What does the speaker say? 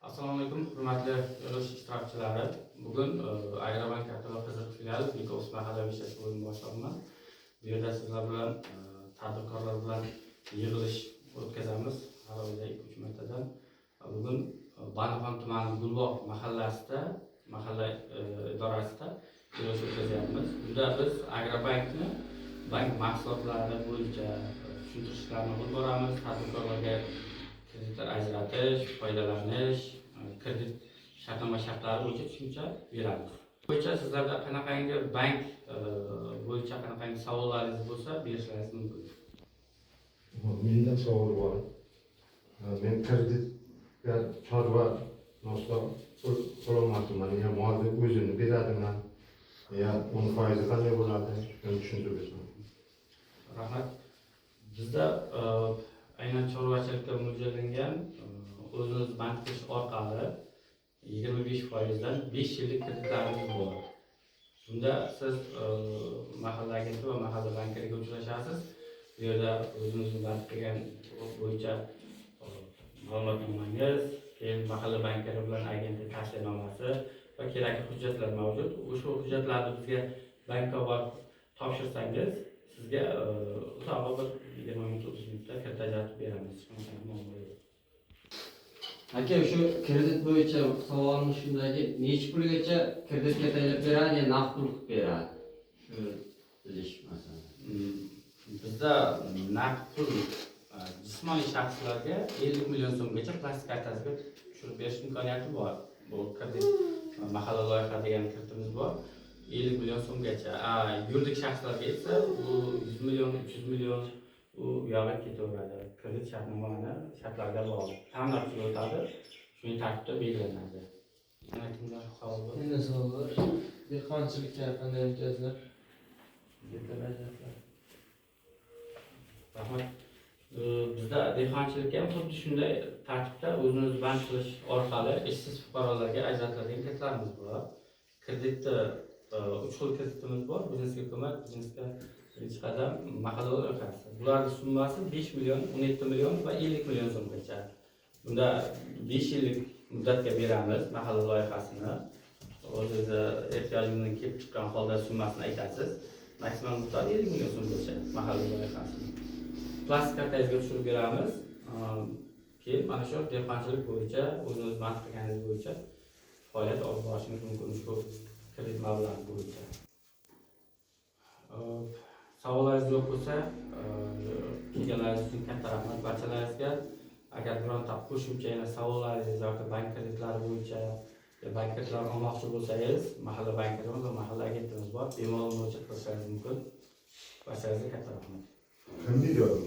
Assalomu alaykum, hurmatli yig'ilish ishtirokchilari. Bugun Agrobank Katalog Qizil filiali Bekos mahallaviy ishlash bo'limi boshlig'iman. Bu yerda sizlar bilan tadbirkorlar bilan yig'ilish o'tkazamiz. Har oyda 2-3 martadan. Bugun Banaxon tumani Gulbog' mahallasida, mahalla idorasida yig'ilish o'tkazyapmiz. Bunda biz Agrobankni bank mahsulotlari bo'yicha tushuntirishlarni olib boramiz. Tadbirkorlarga kreditlar ajratish, foydalanish, kredit shartnoma shartlari bo'yicha tushuncha beramiz. Bo'yicha sizlarda qanaqangi bank bo'yicha qanaqangi savollaringiz bo'lsa, berishlaringiz mumkin. Menda savol bor. Men kreditga chorva nosda so'ramoqchiman. Ya molni o'zini beradimi? Ya uni foizi qanday bo'ladi? Shuni tushuntirib Rahmat. Bizda aynan chorvachilikka mo'ljallangan o'zimiz bank qilish orqali 25% dan 5 yillik kreditlarimiz bor. Bunda siz mahalla agenti va mahalla bankariga uchrashasiz. Bu yerda o'zimizning bank qilgan bo'yicha ma'lumotnomangiz, keyin mahalla bankari bilan agentlik tavsiyanomasi va kerakli hujjatlar mavjud. O'sha hujjatlarni bizga bankka borib topshirsangiz, sizga uzoq bir 20 minut 30 minutda kredit ajratib beramiz. Aka, shu kredit bo'yicha savolimiz shundaki, necha pulgacha kreditga tayyorlab beradi, ya naqd pul qilib beradi? Shu bilish masalan. Bizda naqd pul jismoniy shaxslarga 50 million so'mgacha plastik kartasiga tushirib berish imkoniyati bor. Bu kredit mahalla loyiha degan kreditimiz bor. 50 million so'mgacha. Yuridik shaxslarga esa bu 100 million, 300 million u yo'g'ga ketaveradi. Kredit shartnomani shartlariga bog'liq. Ta'minotchiga o'tadi. Shuning tartibda belgilanadi. Yana kimlar savol bor? Menda savol bor. Dehqonchilikka qanday imtiyozlar? Rahmat. Bizda dehqonchilikka ham xuddi shunday tartibda o'zimiz bank qilish orqali ishsiz fuqarolarga ajratiladigan kreditlarimiz bor. Kreditni 3 xil kreditimiz bor. Biznesga ko'mak, biznesga birinchi qadam mahalla loyihasi. Bularning summasi 5 million, 17 million va 50 million so'mgacha. Bunda 5 yillik muddatga beramiz mahalla loyihasini. O'zingizni ehtiyojingizdan kelib chiqqan holda summasini aytasiz. Maksimal muddat 50 million so'mgacha mahalla loyihasini. Plastik kartangizga tushirib beramiz. Keyin mana shu dehqonchilik bo'yicha, o'zingiz bank qilganingiz bo'yicha faoliyat olib borishingiz mumkin shu kredit mablag'i bo'yicha. Savollaringiz yo'q bo'lsa, kelganlaringiz uchun katta rahmat barchalaringizga. Agar bironta qo'shimcha yana savollaringiz yoki bank kreditlari bo'yicha bank kreditlarini olmoqchi bo'lsangiz, mahalla bankerimiz va mahalla agentimiz bor. Bemalol murojaat qilishingiz mumkin. Barchangizga katta rahmat. Qanday